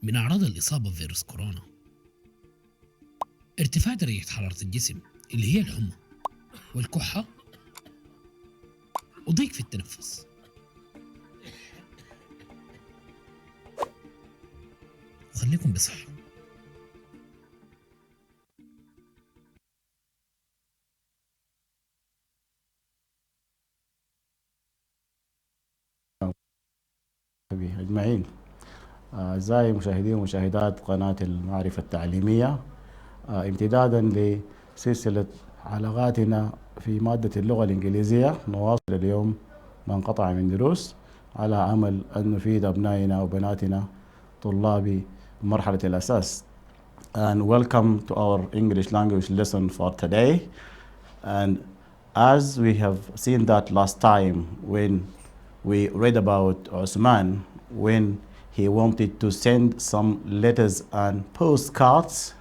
من أعراض الإصابة بفيروس كورونا ارتفاع درجة حرارة الجسم اللي هي الحمى والكحة وضيق في التنفس. وخليكم بصحة. أجمعين. أعزائي مشاهدي ومشاهدات قناة المعرفة التعليمية، امتدادا لسلسلة حلقاتنا في مادة اللغة الإنجليزية، نواصل اليوم ما انقطع من دروس على أمل أن نفيد أبنائنا وبناتنا طلاب مرحلة الأساس. And welcome to our English language lesson for today. And as we have seen that last time when we read about Osman, when he wanted to send some letters and postcards,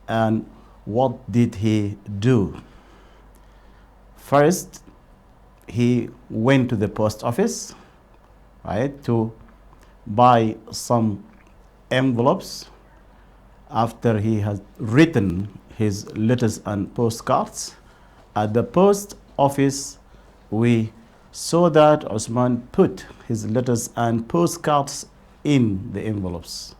and what did he do? First, he went to the post office, right, to buy some envelopes after he had written his letters and postcards. At the post office, we saw that Osman put his letters and postcards in the envelopes.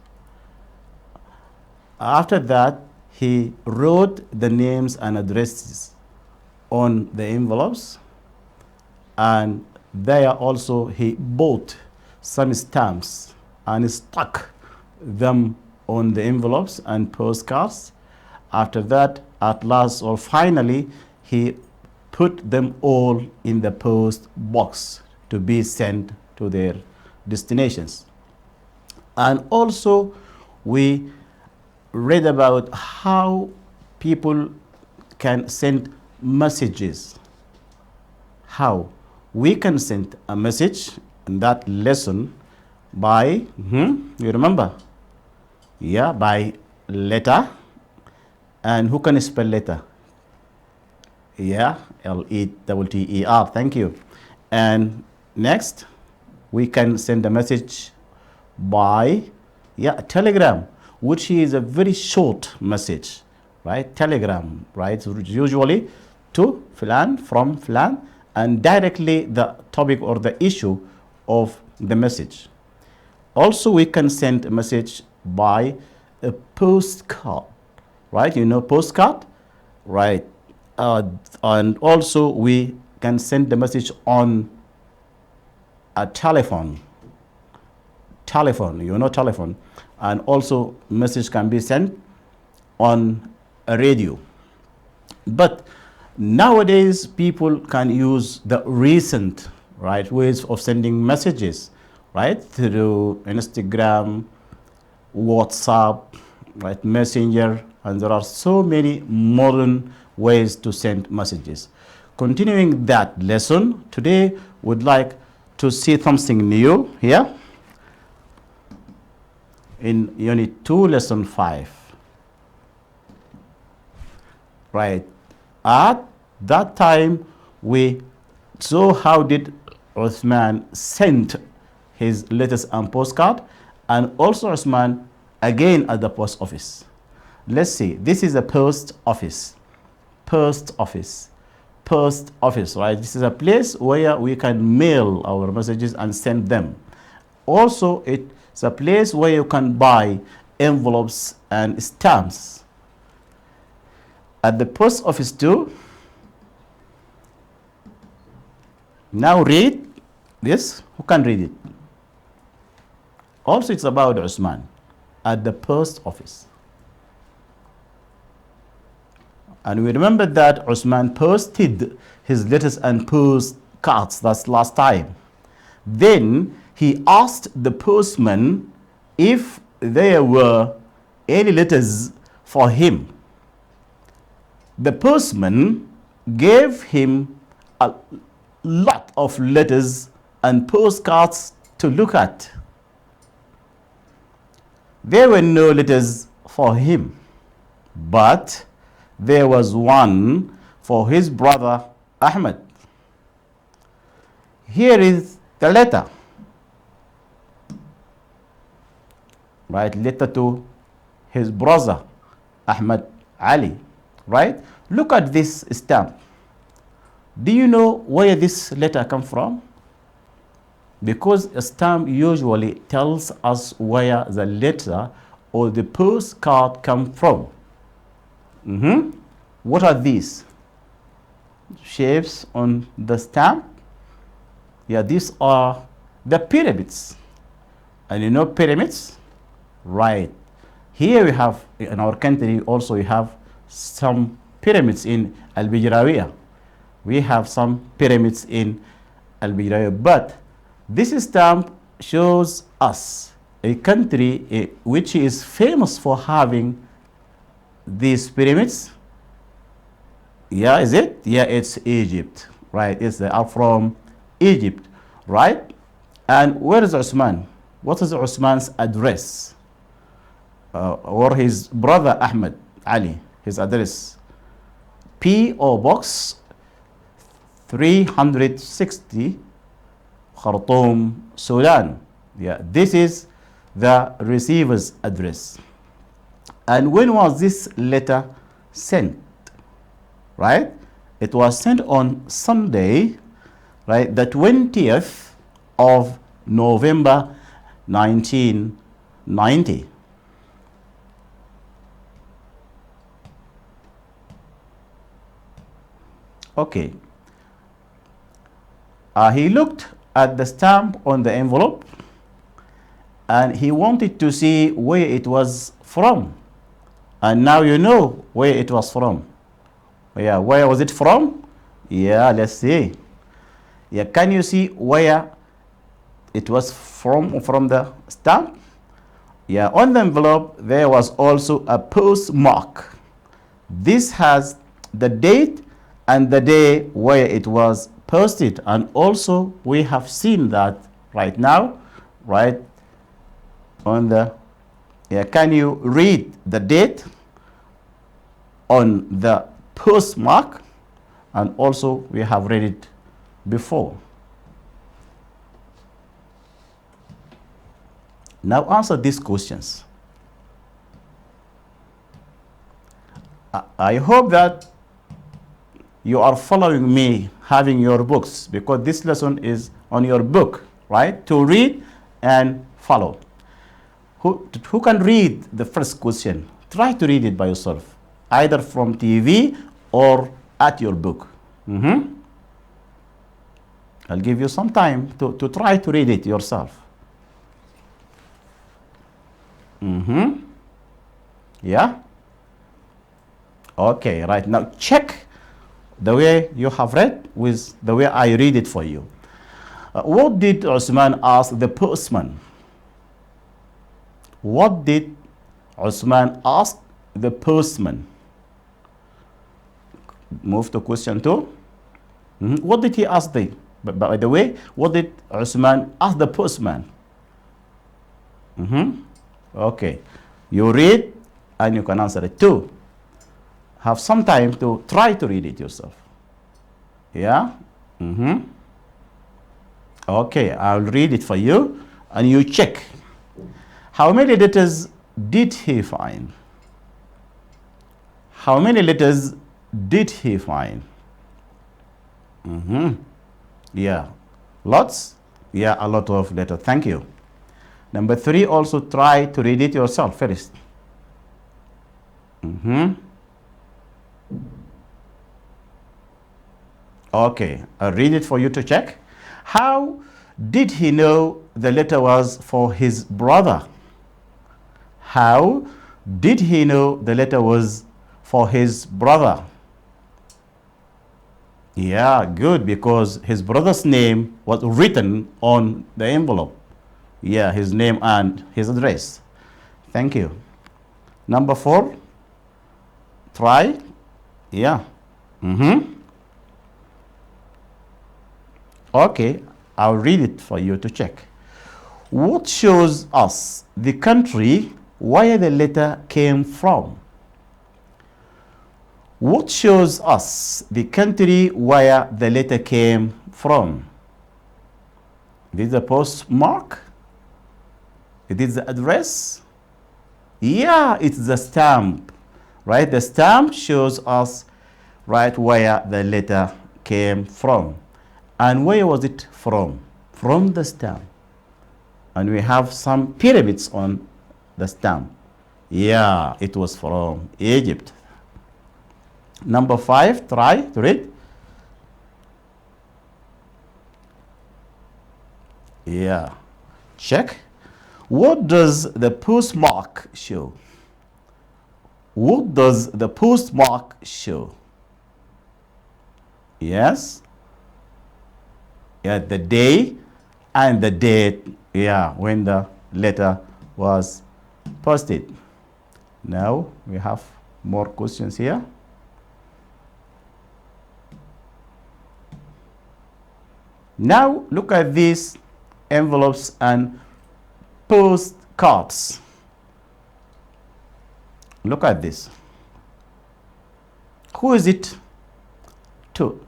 After that, he wrote the names and addresses on the envelopes, and there also he bought some stamps and stuck them on the envelopes and postcards. After that, at last or finally, he put them all in the post box to be sent to their destinations. And also, we read about how people can send messages. How we can send a message in that lesson by, you remember? Yeah, by letter. And who can spell letter? Yeah, L-E-T-T-E-R, thank you. And next, we can send a message by, telegram, which is a very short message, right? Telegram, right? So usually to Filan, from Filan, and directly the topic or the issue of the message. Also, we can send a message by a postcard, right? You know postcard, right? And also we can send the message on a telephone, you know telephone. And also message can be sent on a radio. But nowadays people can use the recent, right, ways of sending messages, right, through Instagram, WhatsApp, right, Messenger, and there are so many modern ways to send messages. Continuing that lesson, today would like to see something new here in Unit 2, Lesson 5. Right. At that time, we saw how did Uthman send his letters and postcard, and also Uthman again at the post office. Let's see. This is a post office. Post office. Post office, right? This is a place where we can mail our messages and send them. Also, it's a place where you can buy envelopes and stamps. At the post office too. Now read this. Who can read it? Also, it's about Usman at the post office. And we remember that Usman posted his letters and postcards, that's last time. Then he asked the postman if there were any letters for him. The postman gave him a lot of letters and postcards to look at. There were no letters for him, but there was one for his brother Ahmed. Here is the letter. right? Letter to his brother, Ahmad Ali, right? Look at this stamp. Do you know where this letter come from? Because a stamp usually tells us where the letter or the postcard come from. What are these shapes on the stamp? Yeah, these are the pyramids. And you know pyramids? Right. Here we have, in our country also we have some pyramids in Al-Bijrawiya. We have some pyramids in Al-Bijrawiya. But this stamp shows us a country which is famous for having these pyramids. Yeah, is it? Yeah, it's Egypt. Right, they are from Egypt, right? And where is Usman? What is Usman's address? Or his brother Ahmed Ali, his address? P.O. Box 360, Khartoum, Sudan. Yeah, this is the receiver's address. And when was this letter sent? Right? It was sent on Sunday, right, the 20th of November 1990. Okay. He looked at the stamp on the envelope and he wanted to see where it was from. And now you know where it was from. Yeah, where was it from? Yeah, let's see. Yeah, can you see where it was from the stamp? Yeah, on the envelope there was also a postmark. This has the date and the day where it was posted, and also we have seen that right now, right on the, yeah, can you read the date on the postmark? And also we have read it before. Now answer these questions. I hope that you are following me, having your books, because this lesson is on your book, right? To read and follow. Who can read the first question? Try to read it by yourself, either from TV or at your book. I'll give you some time to try to read it yourself. Yeah? Okay, right now check the way you have read with the way I read it for you. What did Usman ask the postman? What did Usman ask the postman? Move to question 2. What did he ask the, by the way, what did Usman ask the postman? Okay, you read and you can answer it too. Have some time to try to read it yourself. Yeah? Okay, I'll read it for you and you check. How many letters did he find? How many letters did he find? Yeah. Lots? Yeah, a lot of letters. Thank you. Number 3, also try to read it yourself first. Okay, I'll read it for you to check. How did he know the letter was for his brother? How did he know the letter was for his brother? Yeah, good, because his brother's name was written on the envelope. Yeah, his name and his address. Thank you. Number 4, try. Yeah. Okay, I'll read it for you to check. What shows us the country where the letter came from? What shows us the country where the letter came from? It is the postmark. It is the address. Yeah, it's the stamp, right? The stamp shows us, right, where the letter came from. And where was it from? From the stamp. And we have some pyramids on the stamp. Yeah, it was from Egypt. Number 5, try to read. Yeah, check. What does the postmark show? What does the postmark show? Yes. Yeah, the day and the date. Yeah, when the letter was posted. Now we have more questions here. Now look at these envelopes and postcards. Look at this. Who is it to?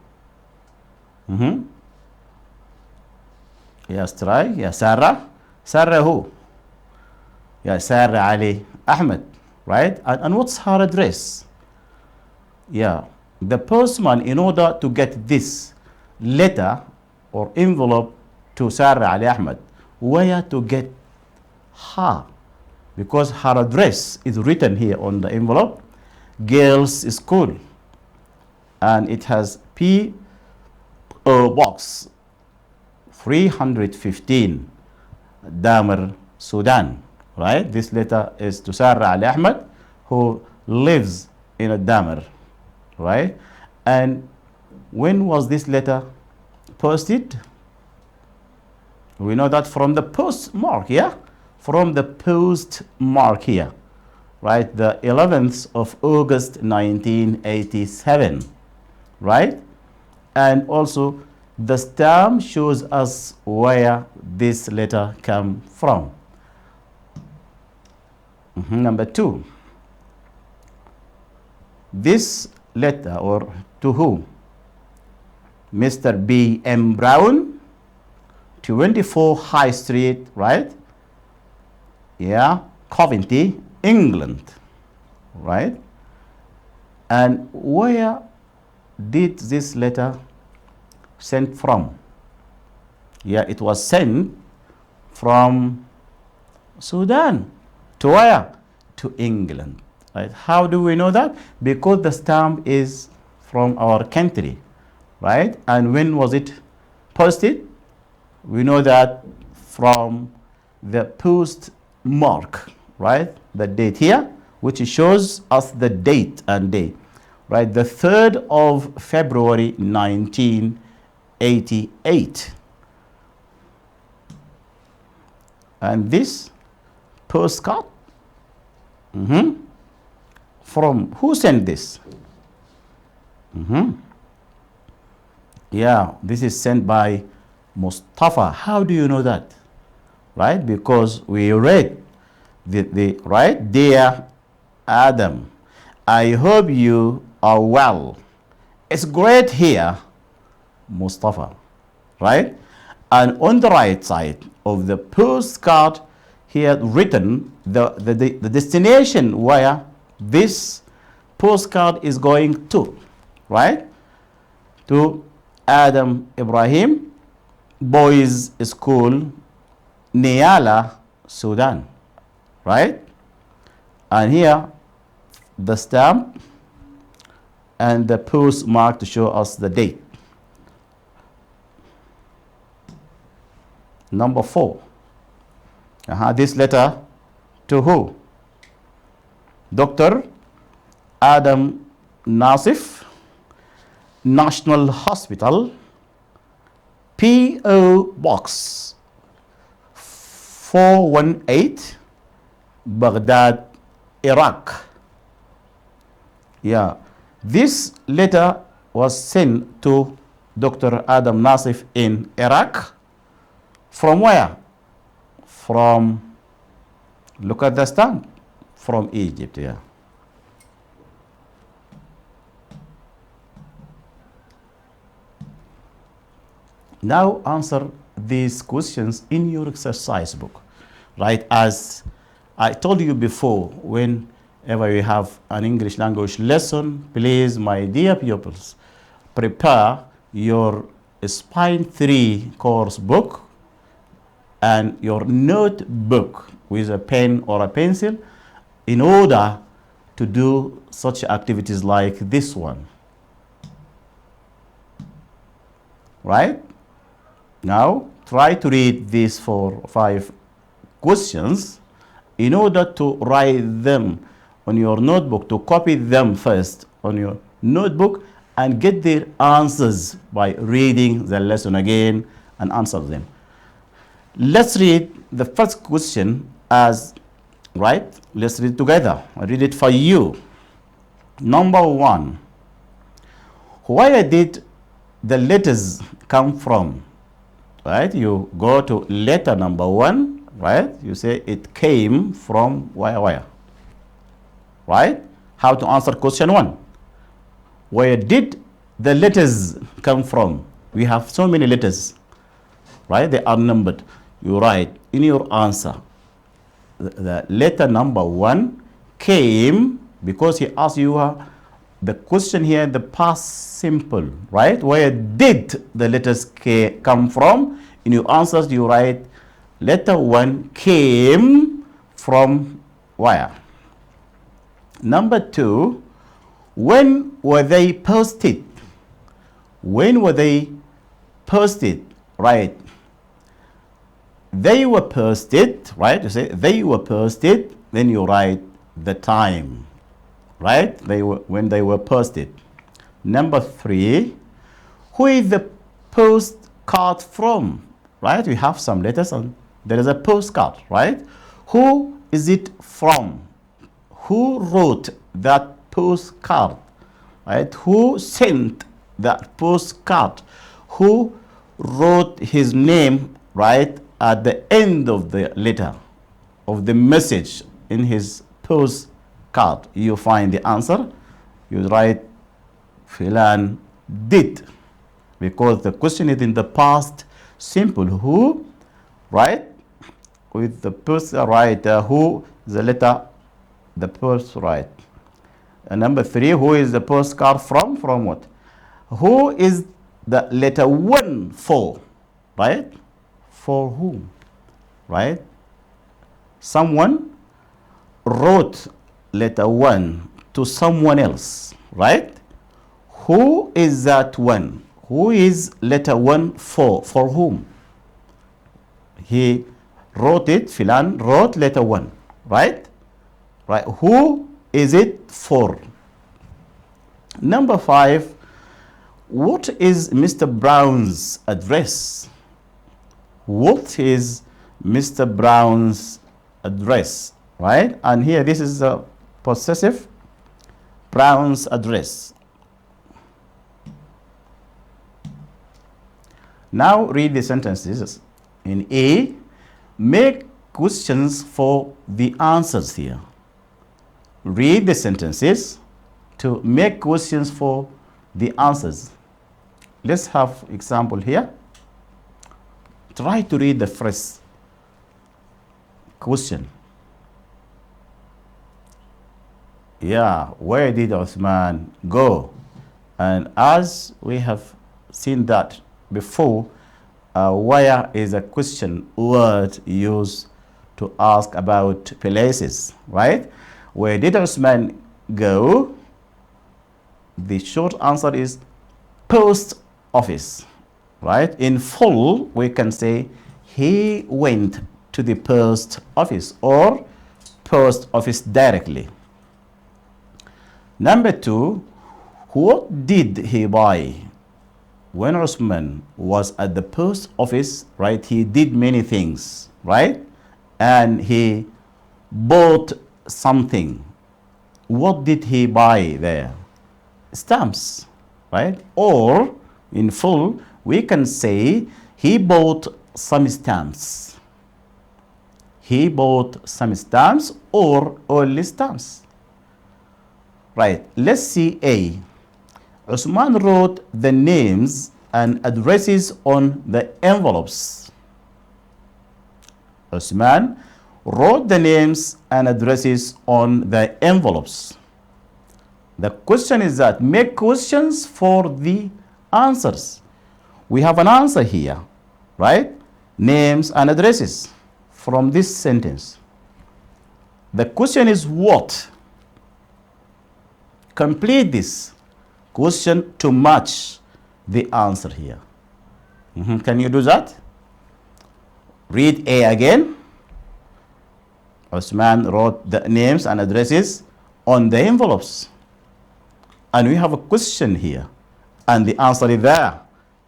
Yes, try. Yeah, Sarah. Sarah who? Yeah, Sarah Ali Ahmed, right? And what's her address? Yeah, the postman, in order to get this letter or envelope to Sarah Ali Ahmed, where to get her? Because her address is written here on the envelope, girls' school, and it has P.O. Box 315, Damer, Sudan, right? This letter is to Sarah Ali Ahmed, who lives in a Damer, right? And when was this letter posted? We know that from the postmark, yeah? From the postmark here, right? The 11th of August 1987, right? And also the stamp shows us where this letter came from. Number 2, this letter, or to who? Mr. B. M. Brown, 24 High Street, right? Yeah, Coventry, England, right? And where did this letter sent from? Yeah, it was sent from Sudan. To where? To England, right? How do we know that? Because the stamp is from our country, right? And when was it posted? We know that from the postmark, right? The date here, which shows us the date and day, right? The 3rd of February 1988. And this postcard, from who sent this? Yeah, this is sent by Mustafa. How do you know that? Right? Because we read the right? Dear Adam, I hope you are well. It's great here, Mustafa, right? And on the right side of the postcard, he had written the destination where this postcard is going to, right? To Adam Ibrahim Boys School, Niala, Sudan, right? And here the stamp and the postmark to show us the date. Number 4. This letter to who? Dr. Adam Nasif, National Hospital, P.O. Box 418, Baghdad, Iraq. Yeah, this letter was sent to Dr. Adam Nasif in Iraq. From where? From, look at the stamp, from Egypt, yeah. Now answer these questions in your exercise book, right? As I told you before, whenever you have an English language lesson, please, my dear pupils, prepare your Spine 3 course book and your notebook with a pen or a pencil in order to do such activities like this one. Right? Now, try to read these 4 or 5 questions in order to write them on your notebook, to copy them first on your notebook and get their answers by reading the lesson again and answer them. Let's read the first question as, right? Let's read together. I read it for you. Number 1. Where did the letters come from? Right? You go to letter number 1, right? You say it came from where? Right? How to answer question 1? Where did the letters come from? We have so many letters, right? They are numbered. You write in your answer, the letter number 1 came, because he asked you the question here, the past simple, right? Where did the letters come from? In your answers, you write letter 1 came from where? Number 2, when were they posted? When were they posted? Right. They were posted, right? You say they were posted, then you write the time, right? When they were posted. Number 3, who is the postcard from? Right? We have some letters and there is a postcard, right? Who is it from? Who wrote that postcard? Right? Who sent that postcard? Who wrote his name, right, at the end of the letter, of the message in his postcard? You find the answer. You write Filan did, because the question is in the past simple. Who, right? With the post, right? Who is the letter, the post, right? And number 3, who is the postcard from? From what? Who is the letter 1 for? Right? For whom? Right? Someone wrote letter 1 to someone else, right? Who is that one? Who is letter 1 for? For whom? He wrote it, Filan wrote letter 1, right? Right. Who is it for? Number 5, what is Mr. Brown's address? What is Mr. Brown's address? Right? And here this is a possessive, Brown's address. Now read the sentences. In A, make questions for the answers here. Read the sentences to make questions for the answers. Let's have example here. Try to read the first question. Yeah, where did Osman go? And as we have seen that before, where is a question word used to ask about places, right? Where did Osman go? The short answer is post office, right? In full, we can say he went to the post office or post office directly. Number 2, what did he buy? When Osman was at the post office, right, he did many things, right? And he bought something. What did he buy there? Stamps, right? Or in full, we can say he bought some stamps. He bought some stamps or only stamps. Right, let's see A. Usman wrote the names and addresses on the envelopes. Usman wrote the names and addresses on the envelopes. The question is that make questions for the answers. We have an answer here, right? Names and addresses from this sentence. The question is what? Complete this question to match the answer here. Can you do that? Read A again. Osman wrote the names and addresses on the envelopes. And we have a question here. And the answer is there.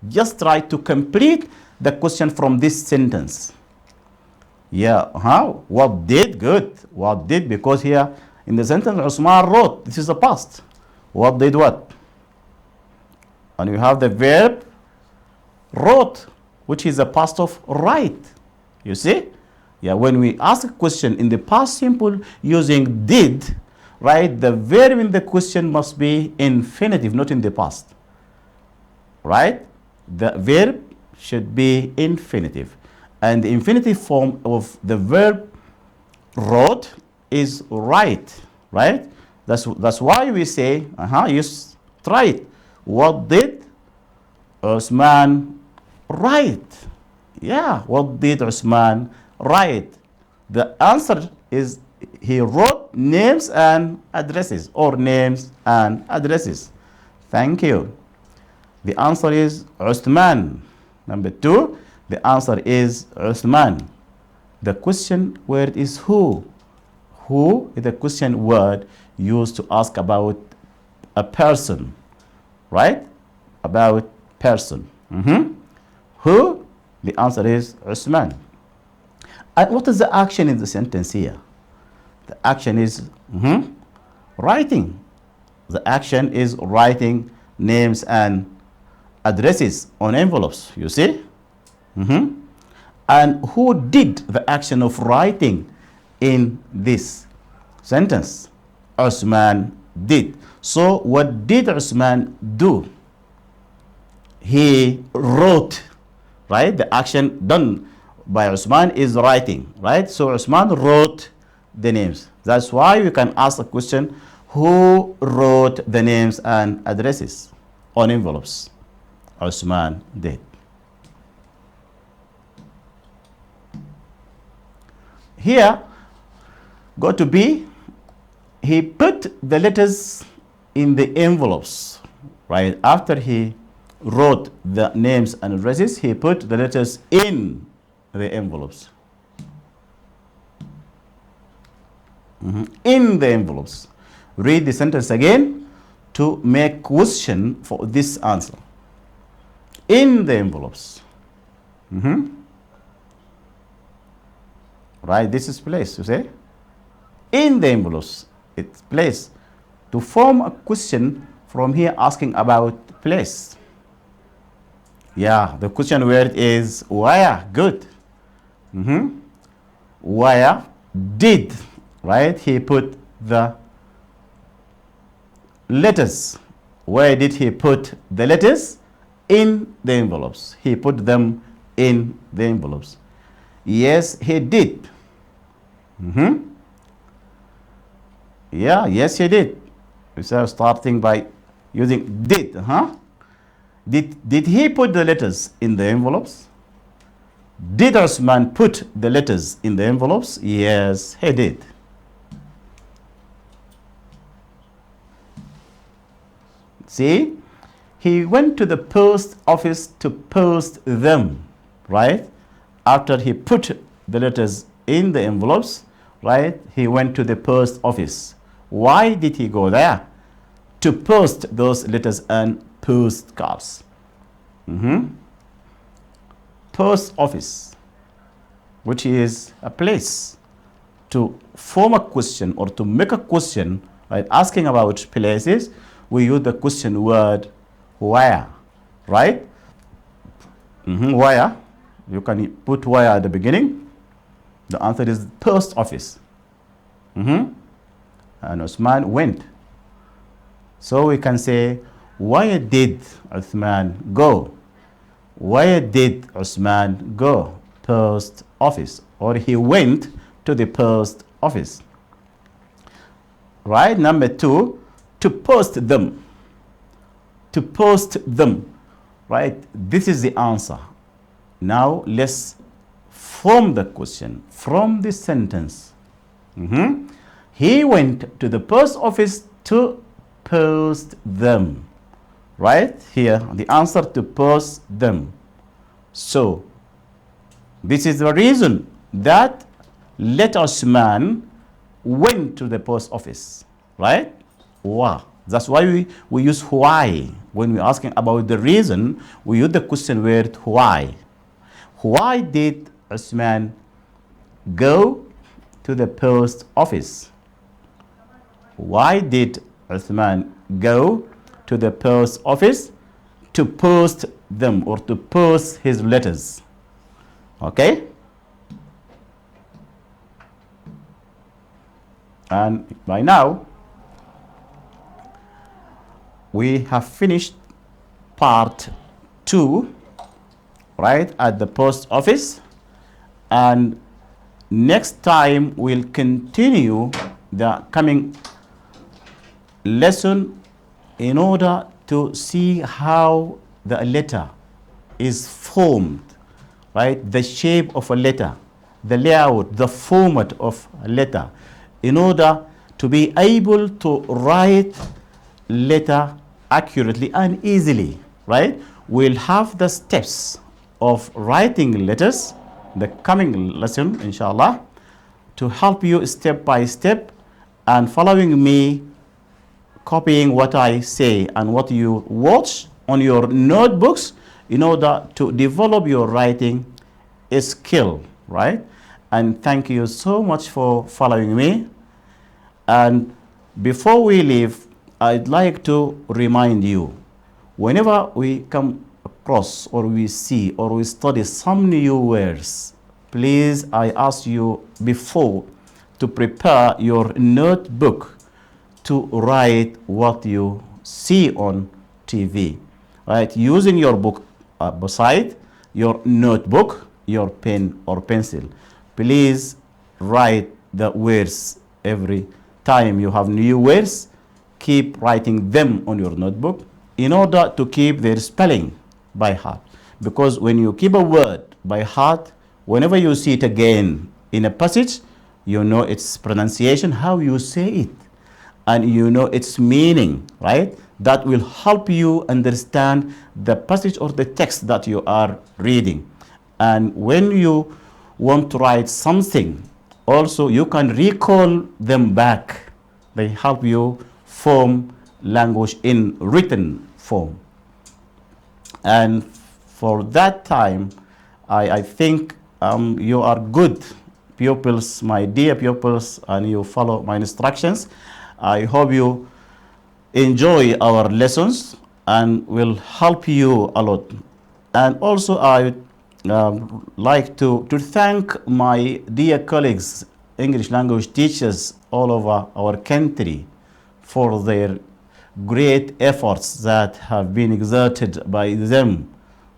Just try to complete the question from this sentence. Yeah, what did? Good. What did? Because here in the sentence, Osman wrote. This is the past. What did what? And you have the verb wrote, which is the past of write. You see? Yeah, when we ask a question in the past simple using did, right, the verb in the question must be infinitive, not in the past. Right? The verb should be infinitive. And the infinitive form of the verb wrote is write, right? That's why we say, yes, try it. What did Osman write? Yeah, what did Osman write? The answer is he wrote names and addresses, or names and addresses. Thank you. The answer is Osman. Number 2, the answer is Osman. The question word is who. Who is the question word used to ask about a person, right? About person. Who? The answer is Osman. And what is the action in the sentence here? The action is writing. The action is writing names and addresses on envelopes, you see? And who did the action of writing in this sentence? Osman did. So what did Osman do? He wrote, right? The action done by Osman is writing, right? So Osman wrote the names. That's why you can ask the question, who wrote the names and addresses on envelopes? Osman did. Here, go to B. He put the letters in the envelopes, right? After he wrote the names and addresses, he put the letters in the envelopes. In the envelopes. Read the sentence again to make question for this answer. In the envelopes. Right, this is place, you say? In the envelopes, it's place. To form a question from here asking about place. Yeah, the question word is where. Good. Where did, right? He put the letters. Where did he put the letters? In the envelopes. He put them in the envelopes. Yes, he did. Yeah, yes, he did. So starting by using did, Did he put the letters in the envelopes? Did Osman put the letters in the envelopes? Yes, he did. See, he went to the post office to post them, right? After he put the letters in the envelopes, right, he went to the post office. Why did he go there? To post those letters and postcards. Post office, which is a place to form a question or to make a question, right, asking about places, we use the question word where, right? Where, you can put where at the beginning. The answer is post office. And Osman went. So we can say, where did Osman go? Where did Osman go? Post office. Or he went to the post office. Right? Number 2, to post them. To post them. Right? This is the answer. Now let's form the question from this sentence. He went to the post office to post them. Right? Here, the answer, to post them. So, this is the reason that let us man went to the post office. Right? Wow. That's why we use why. When we're asking about the reason, we use the question word why. Why did Usman go to the post office? Why did Uthman go to the post office? To post them, or to post his letters. Okay? And by now, we have finished part 2, right, at the post office. And next time we'll continue the coming lesson in order to see how the letter is formed, right? The shape of a letter, the layout, the format of a letter, in order to be able to write letter accurately and easily, right? We'll have the steps of writing letters, the coming lesson, inshallah, to help you step by step and following me, copying what I say and what you watch on your notebooks in order to develop your writing skill, right? And thank you so much for following me. And before we leave, I'd like to remind you, whenever we come across or we see or we study some new words, please, I ask you before to prepare your notebook to write what you see on TV, right? Using your book beside your notebook, your pen or pencil. Please write the words every time you have new words. Keep writing them on your notebook in order to keep their spelling by heart. Because when you keep a word by heart, whenever you see it again in a passage, you know its pronunciation, how you say it, and you know its meaning, right? That will help you understand the passage or the text that you are reading. And when you want to write something, also you can recall them back. They help you form language in written form. And for that time, I think you are good pupils, my dear pupils, and you follow my instructions. I hope you enjoy our lessons and will help you a lot. And also I like to thank my dear colleagues, English language teachers all over our country, for their great efforts that have been exerted by them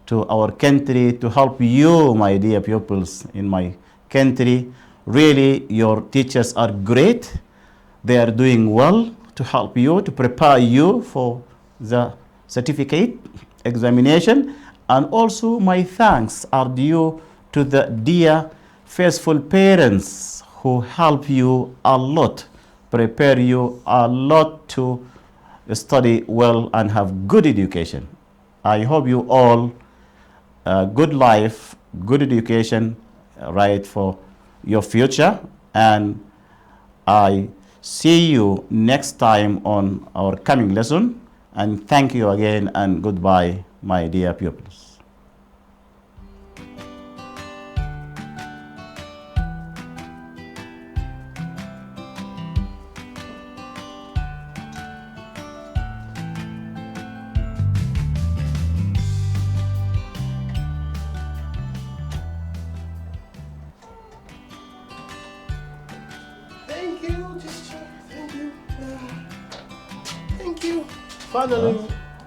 to our country to help you, my dear pupils, in my country. Really, your teachers are great. They are doing well to help you, to prepare you for the certificate examination. And also my thanks are due to the dear faithful parents who help you a lot, prepare you a lot to study well and have good education. I hope you all good life, good education, right, for your future. And I see you next time on our coming lesson. And thank you again and goodbye, my dear pupils. Thank you, teacher. Thank you. Thank you. Finally,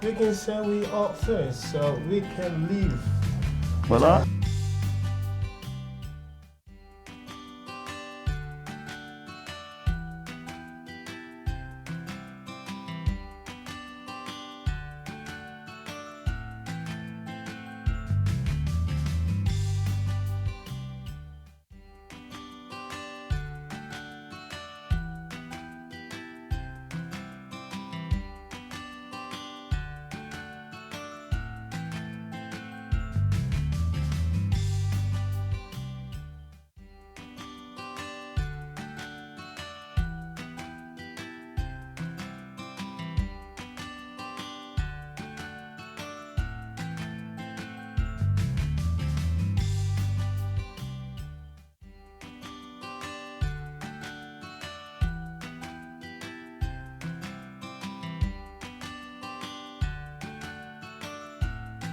we can say we are finished, so we can leave. Voilà.